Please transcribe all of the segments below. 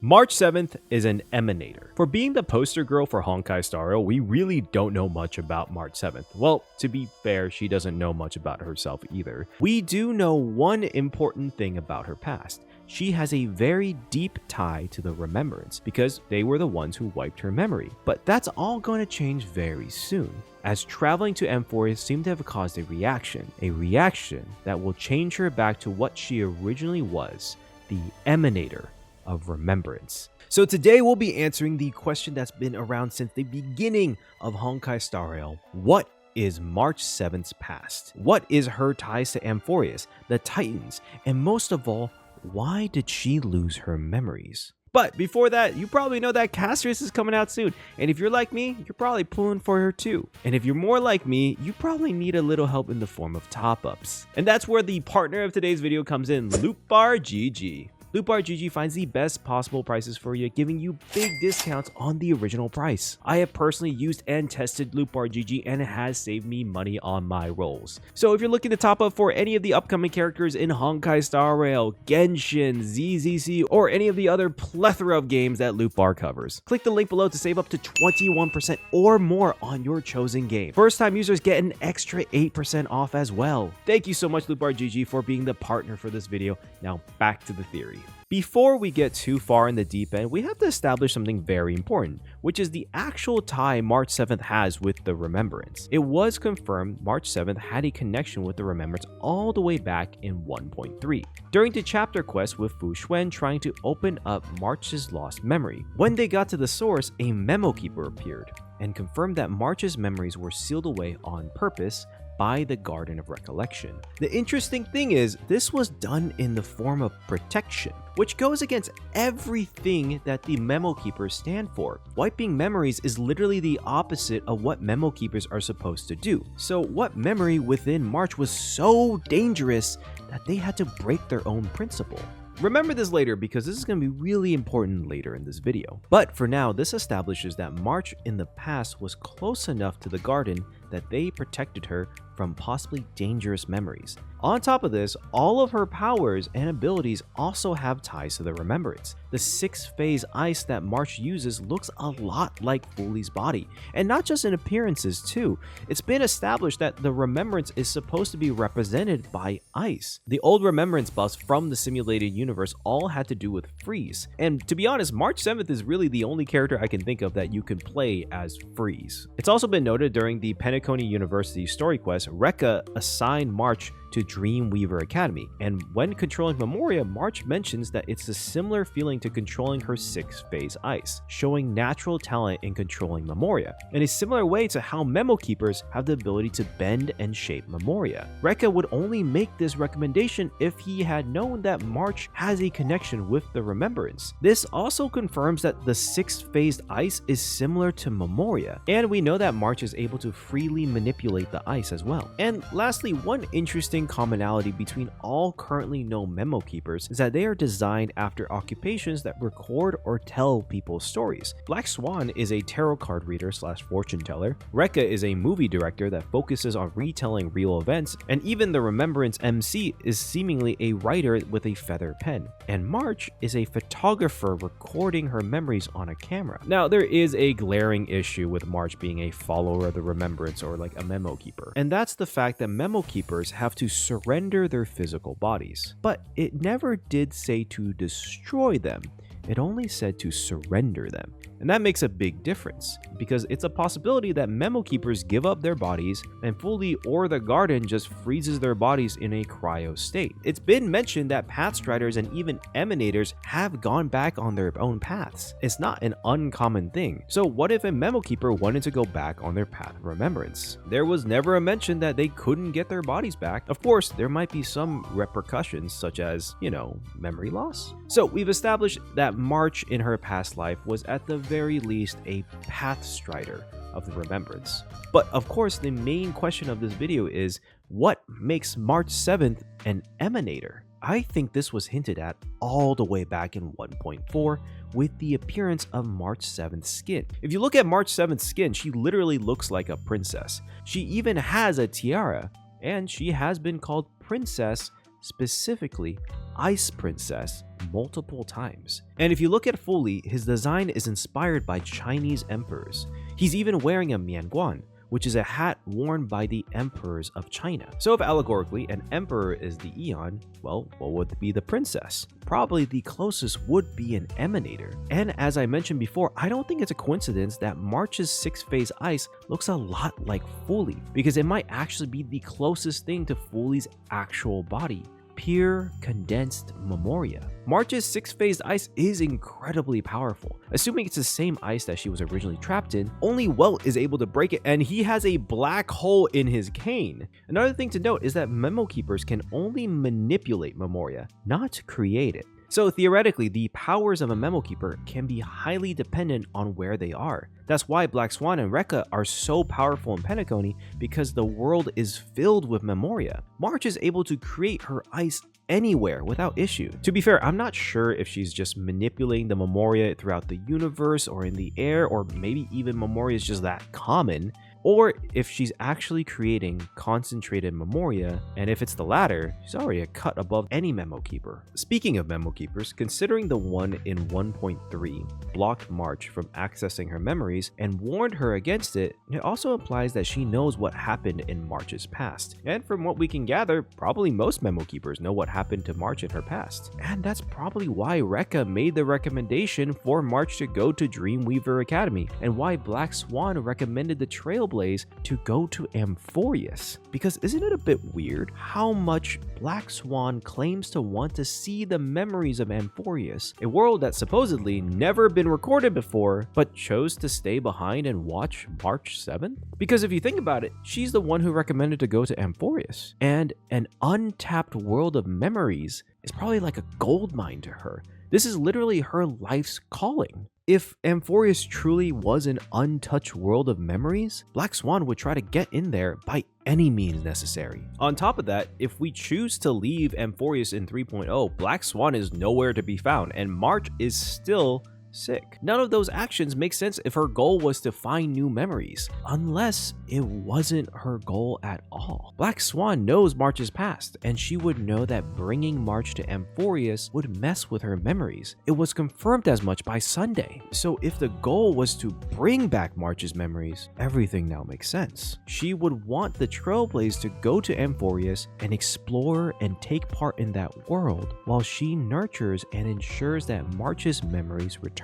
March 7th is an emanator. For being the poster girl for Honkai Star EL, we really don't know much about March 7th. Well, to be fair, she doesn't know much about herself either. We do know one important thing about her past. She has a very deep tie to the Remembrance because they were the ones who wiped her memory. But that's all going to change very soon, as traveling to Amphoreus seemed to have caused a reaction that will change her back to what she originally was, the Emanator of Remembrance. So today we'll be answering the question that's been around since the beginning of Honkai Star EL. What is March 7th's past? What is her ties to Amphoreus, the Titans, and most of all, why did she lose her memories? But before that, you probably know that Castress is coming out soon, and if you're like me, you're probably pulling for her too. And if you're more like me, you probably need a little help in the form of top-ups. And that's where the partner of today's video comes in, LootBar GG. LootBar GG finds the best possible prices for you, giving you big discounts on the original price. I have personally used and tested LootBar GG and it has saved me money on my rolls. So if you're looking to top up for any of the upcoming characters in Honkai Star EL, Genshin, ZZC, or any of the other plethora of games that LootBar covers, click the link below to save up to 21% or more on your chosen game. First time users get an extra 8% off as well. Thank you so much LootBar GG for being the partner for this video. Now back to the theory. Before we get too far in the deep end, we have to establish something very important, which is the actual tie March 7th has with the Remembrance. It was confirmed March 7th had a connection with the Remembrance all the way back in 1.3, during the chapter quest with Fu Xuan trying to open up March's lost memory. When they got to the source, a Memokeeper appeared and confirmed that March's memories were sealed away on purpose by the Garden of Recollection. The interesting thing is, this was done in the form of protection, which goes against everything that the Memokeepers stand for. Wiping memories is literally the opposite of what Memokeepers are supposed to do. So what memory within March was so dangerous that they had to break their own principle? Remember this later because this is going to be really important later in this video. But for now, this establishes that March in the past was close enough to the garden that they protected her from possibly dangerous memories. On top of this, all of her powers and abilities also have ties to the Remembrance. The 6th-phase ice that March uses looks a lot like Fuli's body, and not just in appearances too. It's been established that the Remembrance is supposed to be represented by ice. The old Remembrance buffs from the simulated universe all had to do with freeze, and to be honest, March 7th is really the only character I can think of that you can play as freeze. It's also been noted during the Penacony University story quest, Rekka assigned March to Dreamweaver Academy, and when controlling Memoria, March mentions that it's a similar feeling to controlling her 6th-phase ice, showing natural talent in controlling Memoria, in a similar way to how Memokeepers have the ability to bend and shape Memoria. Rekka would only make this recommendation if he had known that March has a connection with the Remembrance. This also confirms that the 6th-phase ice is similar to Memoria, and we know that March is able to freely manipulate the ice as well. And lastly, one interesting commonality between all currently known Memokeepers is that they are designed after occupations that record or tell people's stories. Black Swan is a tarot card reader / fortune teller, Rekka is a movie director that focuses on retelling real events, and even the Remembrance MC is seemingly a writer with a feather pen. And March is a photographer recording her memories on a camera. Now, there is a glaring issue with March being a follower of the Remembrance or like a Memokeeper, and that's the fact that Memokeepers have to surrender their physical bodies. But it never did say to destroy them, it only said to surrender them. And that makes a big difference, because it's a possibility that Memokeepers give up their bodies and Fuli or the Garden just freezes their bodies in a cryo state. It's been mentioned that Pathstriders and even Emanators have gone back on their own paths. It's not an uncommon thing. So what if a Memokeeper wanted to go back on their path of Remembrance? There was never a mention that they couldn't get their bodies back. Of course, there might be some repercussions such as, memory loss. So we've established that March in her past life was at the very least a Pathstrider of the Remembrance. But of course, the main question of this video is, what makes March 7th an Emanator? I think this was hinted at all the way back in 1.4 with the appearance of March 7th's skin. If you look at March 7th's skin, she literally looks like a princess. She even has a tiara, and she has been called Princess specifically Ice Princess multiple times. And if you look at Fully, his design is inspired by Chinese emperors. He's even wearing a mianguan, which is a hat worn by the emperors of China. So if allegorically an emperor is the Eon, well, what would be the princess? Probably the closest would be an Emanator. And as I mentioned before, I don't think it's a coincidence that March's 6-phase ice looks a lot like Fully, because it might actually be the closest thing to Fully's actual body. Pure condensed Memoria. March's 6-phased ice is incredibly powerful. Assuming it's the same ice that she was originally trapped in, only Welt is able to break it, and he has a black hole in his cane. Another thing to note is that Memokeepers can only manipulate Memoria, not create it. So theoretically, the powers of a Memokeeper can be highly dependent on where they are. That's why Black Swan and Rekka are so powerful in Penacony, because the world is filled with Memoria. March is able to create her ice anywhere without issue. To be fair, I'm not sure if she's just manipulating the Memoria throughout the universe or in the air, or maybe even Memoria is just that common, or if she's actually creating concentrated Memoria, and if it's the latter, she's already a cut above any Memokeeper. Speaking of Memokeepers, considering the one in 1.3 blocked March from accessing her memories and warned her against it, it also implies that she knows what happened in March's past. And from what we can gather, probably most Memokeepers know what happened to March in her past. And that's probably why Rekka made the recommendation for March to go to Dreamweaver Academy, and why Black Swan recommended the Trailblaze to go to Amphoreus. Because isn't it a bit weird how much Black Swan claims to want to see the memories of Amphoreus, a world that supposedly never been recorded before, but chose to stay behind and watch March 7th? Because if you think about it, she's the one who recommended to go to Amphoreus, and an untapped world of memories is probably like a gold mine to her. This is literally her life's calling. If Amphoreus truly was an untouched world of memories, Black Swan would try to get in there by any means necessary. On top of that, if we choose to leave Amphoreus in 3.0, Black Swan is nowhere to be found, and March is still sick. None of those actions make sense if her goal was to find new memories, unless it wasn't her goal at all. Black Swan knows March's past, and she would know that bringing March to Amphoreus would mess with her memories. It was confirmed as much by Sunday. So if the goal was to bring back March's memories, everything now makes sense. She would want the Trailblaze to go to Amphoreus and explore and take part in that world, while she nurtures and ensures that March's memories return.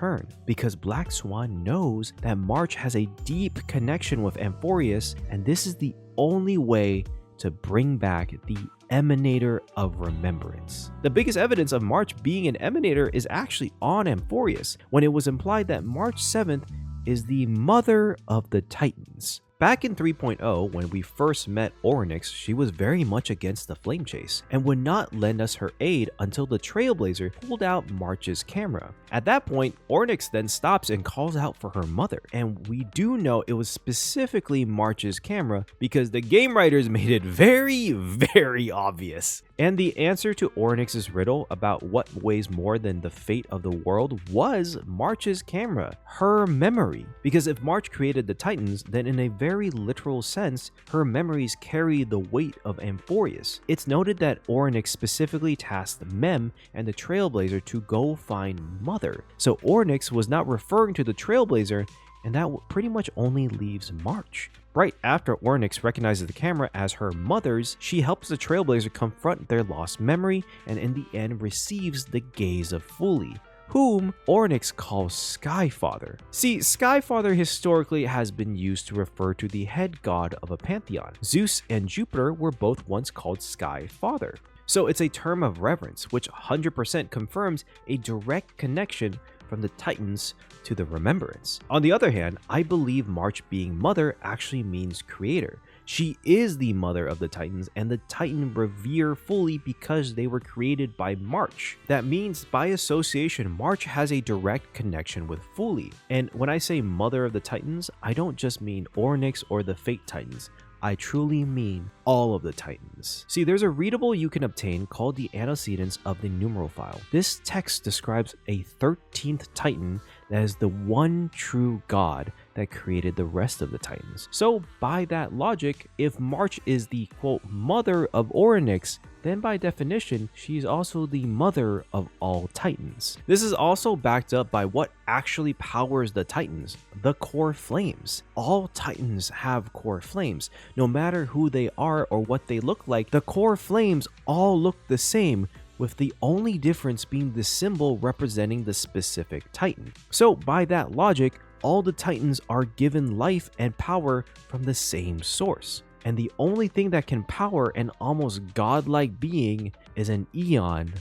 Because Black Swan knows that March has a deep connection with Amphoreus, and this is the only way to bring back the Emanator of Remembrance. The biggest evidence of March being an Emanator is actually on Amphoreus, when it was implied that March 7th is the mother of the Titans. Back in 3.0, when we first met Orynyx, she was very much against the flame chase and would not lend us her aid until the Trailblazer pulled out March's camera. At that point, Orynyx then stops and calls out for her mother, and we do know it was specifically March's camera because the game writers made it very, very obvious. And the answer to Orynyx's riddle about what weighs more than the fate of the world was March's camera, her memory. Because if March created the Titans, then in a very literal sense, her memories carry the weight of Amphoreus. It's noted that Orynyx specifically tasked Mem and the Trailblazer to go find Mother. So Orynyx was not referring to the Trailblazer, and that pretty much only leaves March. Right after Orynyx recognizes the camera as her mother's, she helps the Trailblazer confront their lost memory, and in the end receives the gaze of Fully, whom Orynyx calls Skyfather. See, Skyfather historically has been used to refer to the head god of a pantheon. Zeus and Jupiter were both once called Skyfather. So it's a term of reverence, which 100% confirms a direct connection from the Titans to the Remembrance. On the other hand, I believe March being mother actually means creator. She is the mother of the Titans, and the Titan revere Fully because they were created by March. That means by association, March has a direct connection with Fully. And when I say mother of the Titans, I don't just mean Orynyx or the Fate Titans. I truly mean all of the Titans. See, there's a readable you can obtain called the Antecedents of the Numeral File. This text describes a 13th Titan that is the one true god that created the rest of the Titans. So by that logic, if March is the quote mother of Orynyx, then by definition, she's also the mother of all Titans. This is also backed up by what actually powers the Titans, the core flames. All Titans have core flames. No matter who they are or what they look like, the core flames all look the same, with the only difference being the symbol representing the specific Titan. So by that logic, all the Titans are given life and power from the same source. And the only thing that can power an almost godlike being is an Eon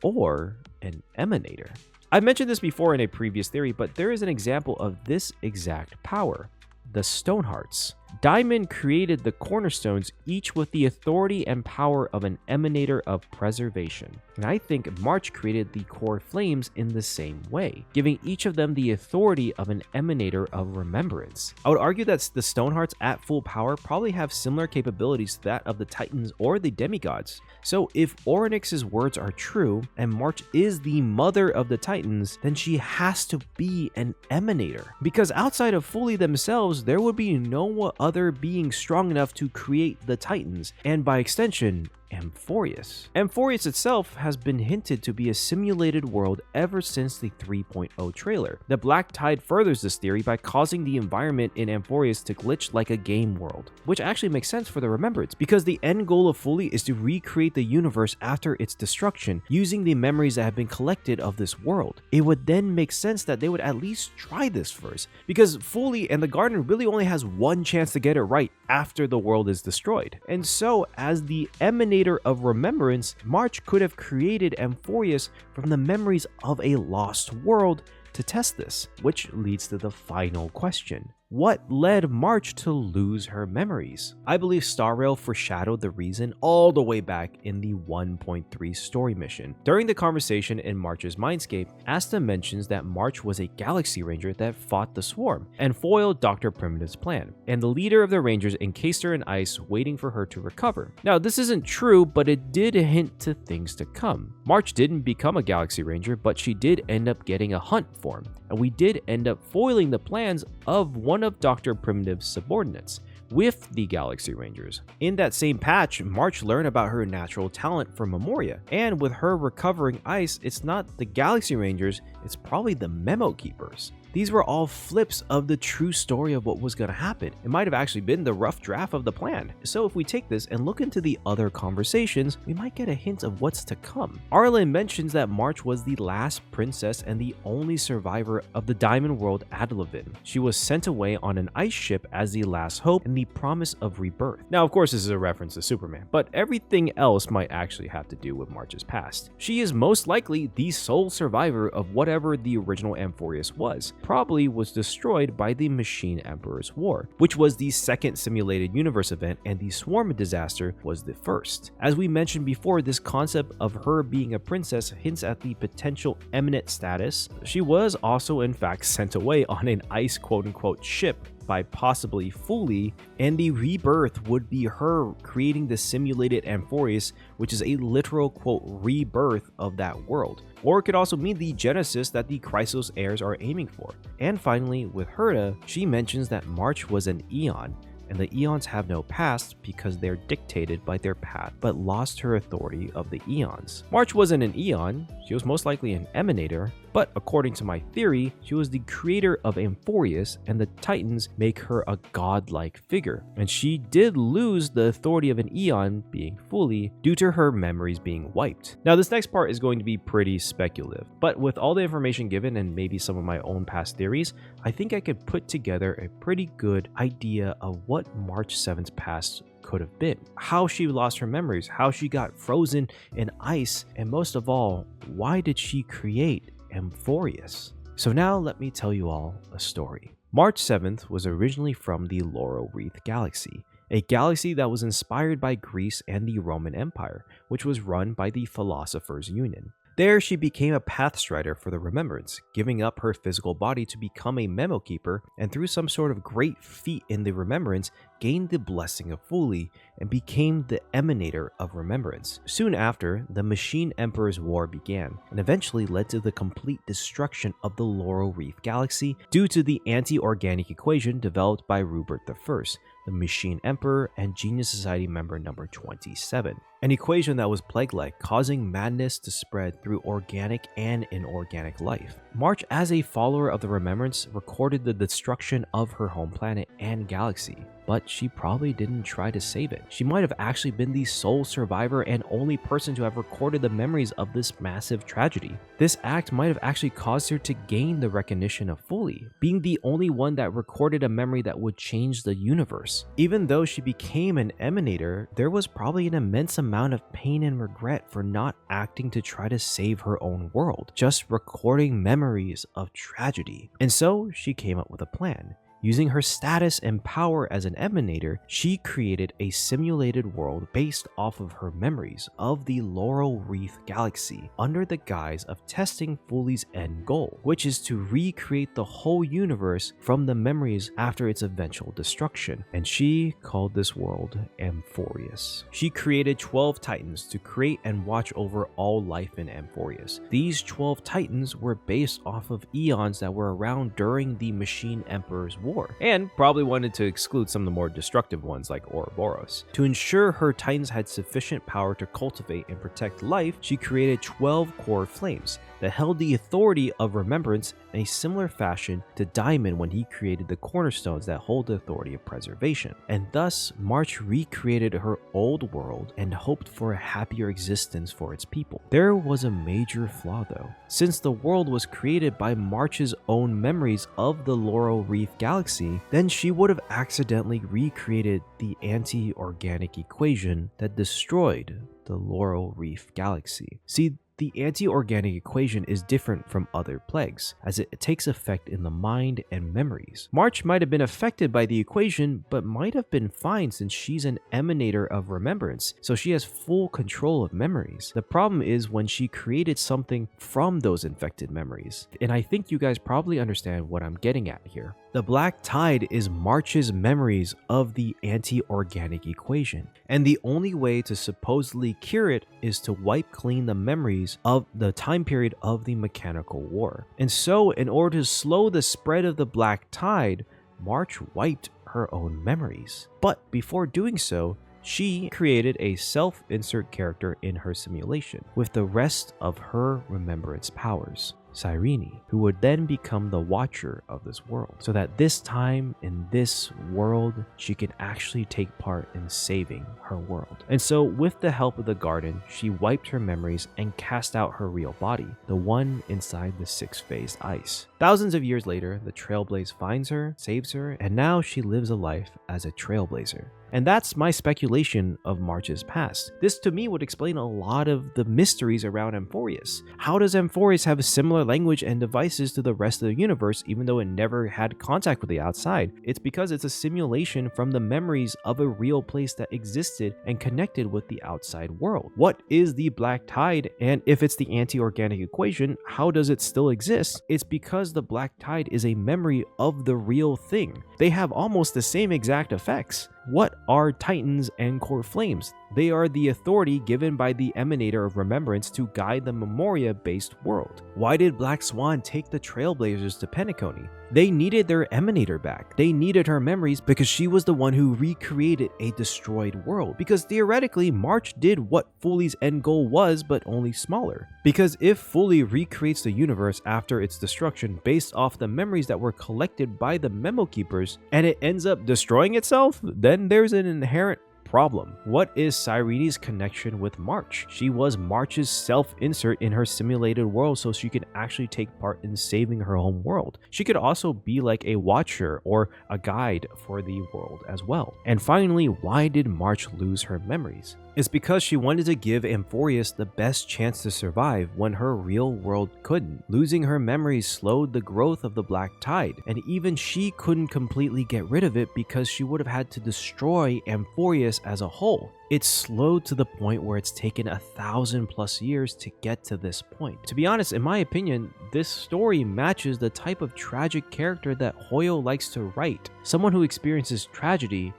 or an Emanator. I mentioned this before in a previous theory, but there is an example of this exact power: the Stonehearts. Diamond created the cornerstones, each with the authority and power of an emanator of preservation. And I think March created the core flames in the same way, giving each of them the authority of an emanator of remembrance. I would argue that the Stonehearts at full power probably have similar capabilities to that of the Titans or the demigods. So if Orynyx's words are true, and March is the mother of the Titans, then she has to be an emanator. Because outside of Fully themselves, there would be no other being strong enough to create the Titans, and by extension, Amphoreus. Amphoreus itself has been hinted to be a simulated world ever since the 3.0 trailer. The Black Tide furthers this theory by causing the environment in Amphoreus to glitch like a game world, which actually makes sense for the Remembrance, because the end goal of Fully is to recreate the universe after its destruction using the memories that have been collected of this world. It would then make sense that they would at least try this first, because Fully and the Garden really only has one chance to get it right after the world is destroyed. And so, as the emanator of remembrance, March could have created Amphoreus from the memories of a lost world to test this, which leads to the final question. What led March to lose her memories? I believe Star Rail foreshadowed the reason all the way back in the 1.3 story mission. During the conversation in March's Mindscape, Asta mentions that March was a Galaxy Ranger that fought the Swarm and foiled Dr. Primitive's plan, and the leader of the Rangers encased her in ice, waiting for her to recover. Now, this isn't true, but it did hint to things to come. March didn't become a Galaxy Ranger, but she did end up getting a hunt form, and we did end up foiling the plans of one of Dr. Primitive's subordinates with the Galaxy Rangers. In that same patch, March learned about her natural talent from Memoria, and with her recovering ice, it's not the Galaxy Rangers, it's probably the Memokeepers. These were all flips of the true story of what was going to happen. It might have actually been the rough draft of the plan. So if we take this and look into the other conversations, we might get a hint of what's to come. Arlen mentions that March was the last princess and the only survivor of the Diamond World Adlevin. She was sent away on an ice ship as the last hope and the promise of rebirth. Now, of course, this is a reference to Superman, but everything else might actually have to do with March's past. She is most likely the sole survivor of whatever the original Amphoreus was. Probably was destroyed by the Machine Emperor's War, which was the second simulated universe event, and the Swarm disaster was the first. As we mentioned before, this concept of her being a princess hints at the potential eminent status. She was also in fact sent away on an ice quote-unquote ship by possibly Fully, and the rebirth would be her creating the simulated Amphoreus, which is a literal quote rebirth of that world. Or it could also mean the genesis that the Chrysos heirs are aiming for. And finally, with Herta, she mentions that March was an Eon, and the Eons have no past because they're dictated by their path, but lost her authority of the Eons. March wasn't an Eon, she was most likely an Emanator, but according to my theory, she was the creator of Amphoreus, and the Titans make her a godlike figure. And she did lose the authority of an Eon, being Fully, due to her memories being wiped. Now, this next part is going to be pretty speculative, but with all the information given and maybe some of my own past theories, I think I could put together a pretty good idea of what March 7th's past could have been, how she lost her memories, how she got frozen in ice, and most of all, why did she create Amphoreus? So now let me tell you all a story. March 7th was originally from the Laurel Wreath Galaxy, a galaxy that was inspired by Greece and the Roman Empire, which was run by the Philosophers' Union. There, she became a Pathstrider for the Remembrance, giving up her physical body to become a Memokeeper, and through some sort of great feat in the Remembrance, gained the blessing of Fuli and became the Emanator of Remembrance. Soon after, the Machine Emperor's War began, and eventually led to the complete destruction of the Laurel Reef Galaxy due to the anti-organic equation developed by Rupert I, the Machine Emperor and Genius Society member number 27. An equation that was plague-like, causing madness to spread through organic and inorganic life. March, as a follower of the Remembrance, recorded the destruction of her home planet and galaxy, but she probably didn't try to save it. She might have actually been the sole survivor and only person to have recorded the memories of this massive tragedy. This act might have actually caused her to gain the recognition of Fuli, being the only one that recorded a memory that would change the universe. Even though she became an emanator, there was probably an immense amount of pain and regret for not acting to try to save her own world, just recording memories of tragedy. And so she came up with a plan. Using her status and power as an emanator, she created a simulated world based off of her memories of the Laurel Reef Galaxy under the guise of testing Fuli's end goal, which is to recreate the whole universe from the memories after its eventual destruction. And she called this world Amphoreus. She created 12 Titans to create and watch over all life in Amphoreus. These 12 Titans were based off of eons that were around during the Machine Emperor's War, and probably wanted to exclude some of the more destructive ones like Ouroboros. To ensure her Titans had sufficient power to cultivate and protect life, she created 12 core flames that held the authority of Remembrance in a similar fashion to Diamond when he created the cornerstones that hold the authority of preservation. And thus, March recreated her old world and hoped for a happier existence for its people. There was a major flaw though. Since the world was created by March's own memories of the Laurel Reef Galaxy, then she would have accidentally recreated the anti-organic equation that destroyed the Laurel Reef Galaxy. See, the anti-organic equation is different from other plagues, as it takes effect in the mind and memories. March might have been affected by the equation, but might have been fine since she's an emanator of Remembrance, so she has full control of memories. The problem is when she created something from those infected memories, and I think you guys probably understand what I'm getting at here. The Black Tide is March's memories of the anti-organic equation, and the only way to supposedly cure it is to wipe clean the memories of the time period of the Mechanical War. And so, in order to slow the spread of the Black Tide, March wiped her own memories. But before doing so, she created a self-insert character in her simulation with the rest of her remembrance powers, Cyrene, who would then become the watcher of this world, so that this time in this world she could actually take part in saving her world. And so with the help of the garden, she wiped her memories and cast out her real body, the one inside the six-phased ice. Thousands of years later, the Trailblaze finds her, saves her, and now she lives a life as a trailblazer. And that's my speculation of March's past. This to me would explain a lot of the mysteries around Amphoreus. How does Amphoreus have a similar language and devices to the rest of the universe even though it never had contact with the outside? It's because it's a simulation from the memories of a real place that existed and connected with the outside world. What is the Black Tide? And if it's the anti-organic equation, how does it still exist? It's because the Black Tide is a memory of the real thing. They have almost the same exact effects. What are Titans and Core Flames? They are the authority given by the Emanator of Remembrance to guide the Memoria-based world. Why did Black Swan take the Trailblazers to Penacony? They needed their Emanator back. They needed her memories because she was the one who recreated a destroyed world. Because theoretically, March did what Fuli's end goal was, but only smaller. Because if Fuli recreates the universe after its destruction based off the memories that were collected by the Memokeepers, and it ends up destroying itself, then there's an inherent problem. What is Cyrene's connection with March? She was March's self-insert in her simulated world so she could actually take part in saving her home world. She could also be like a watcher or a guide for the world as well. And finally, why did March lose her memories? It's because she wanted to give Amphoreus the best chance to survive when her real world couldn't. Losing her memories slowed the growth of the Black Tide, and even she couldn't completely get rid of it because she would have had to destroy Amphoreus as a whole. It's slowed to the point where it's taken 1,000+ years to get to this point. To be honest, in my opinion, this story matches the type of tragic character that Hoyo likes to write. Someone who experiences tragedy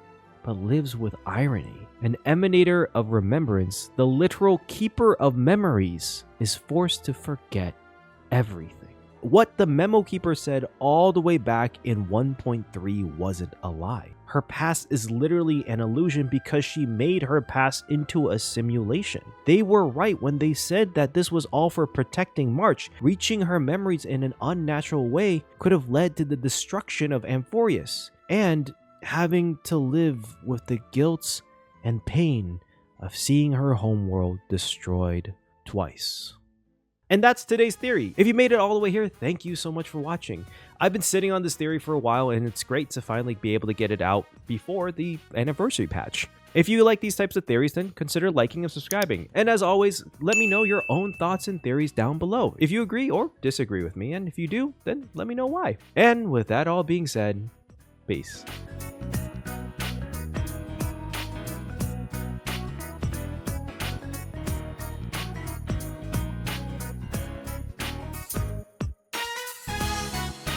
but lives with irony. An emanator of remembrance, the literal keeper of memories, is forced to forget everything. What the Memokeeper said all the way back in 1.3 wasn't a lie. Her past is literally an illusion because she made her past into a simulation. They were right when they said that this was all for protecting March. Reaching her memories in an unnatural way could have led to the destruction of Amphoreus and having to live with the guilt and pain of seeing her homeworld destroyed twice. And that's today's theory. If you made it all the way here, thank you so much for watching. I've been sitting on this theory for a while, and it's great to finally be able to get it out before the anniversary patch. If you like these types of theories, then consider liking and subscribing. And as always, let me know your own thoughts and theories down below. If you agree or disagree with me, and if you do, then let me know why. And with that all being said, peace.